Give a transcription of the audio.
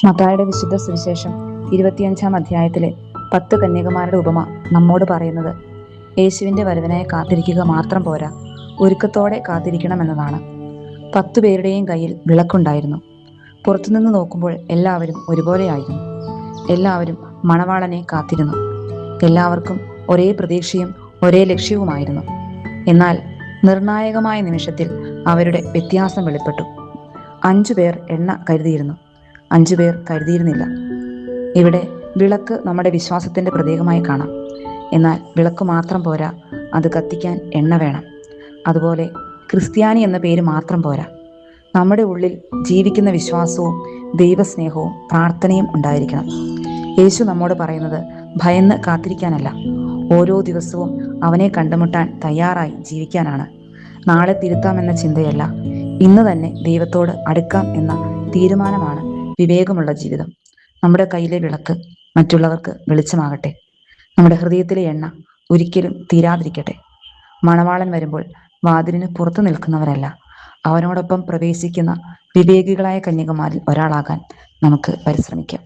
മത്തായിയുടെ വിശുദ്ധ സുവിശേഷം 25-ാം അധ്യായത്തിലെ 10 കന്യകമാരുടെ ഉപമ നമ്മോട് പറയുന്നത് യേശുവിന്റെ വരവിനായി കാത്തിരിക്കുക മാത്രം പോരാ, ഒരുക്കത്തോടെ കാത്തിരിക്കണമെന്നതാണ്. 10 പേരുടെയും കയ്യിൽ വിളക്കുണ്ടായിരുന്നു. പുറത്തുനിന്ന് നോക്കുമ്പോൾ എല്ലാവരും ഒരുപോലെയായിരുന്നു. എല്ലാവരും മണവാളനെ കാത്തിരുന്നു. എല്ലാവർക്കും ഒരേ പ്രതീക്ഷയും ഒരേ ലക്ഷ്യവുമായിരുന്നു. എന്നാൽ നിർണായകമായ നിമിഷത്തിൽ അവരുടെ വ്യത്യാസം വെളിപ്പെട്ടു. 5 പേർ എണ്ണ കരുതിയിരുന്നു, 5 പേർ കരുതിയിരുന്നില്ല. ഇവിടെ വിളക്ക് നമ്മുടെ വിശ്വാസത്തിന്റെ പ്രതീകമായി കാണാം. എന്നാൽ വിളക്ക് മാത്രം പോരാ, അത് കത്തിക്കാൻ എണ്ണ വേണം. അതുപോലെ ക്രിസ്ത്യാനി എന്ന പേര് മാത്രം പോരാ, നമ്മുടെ ഉള്ളിൽ ജീവിക്കുന്ന വിശ്വാസവും ദൈവസ്നേഹവും പ്രാർത്ഥനയും ഉണ്ടായിരിക്കണം. യേശു നമ്മോട് പറയുന്നത് ഭയന്ന് കാത്തിരിക്കാനല്ല, ഓരോ ദിവസവും അവനെ കണ്ടുമുട്ടാൻ തയ്യാറായി ജീവിക്കാനാണ്. നാളെ തിരുത്താമെന്ന ചിന്തയല്ല, ഇന്ന് തന്നെ ദൈവത്തോട് അടുക്കാം എന്ന തീരുമാനമാണ് വിവേകമുള്ള ജീവിതം. നമ്മുടെ കയ്യിലെ വിളക്ക് മറ്റുള്ളവർക്ക് വെളിച്ചമാകട്ടെ. നമ്മുടെ ഹൃദയത്തിലെ എണ്ണ ഒരിക്കലും തീരാതിരിക്കട്ടെ. മണവാളൻ വരുമ്പോൾ വാതിലിന് പുറത്തു നിൽക്കുന്നവരല്ല, അവനോടൊപ്പം പ്രവേശിക്കുന്ന വിവേകികളായ കന്യകമാരിൽ ഒരാളാകാൻ നമുക്ക് പരിശ്രമിക്കാം.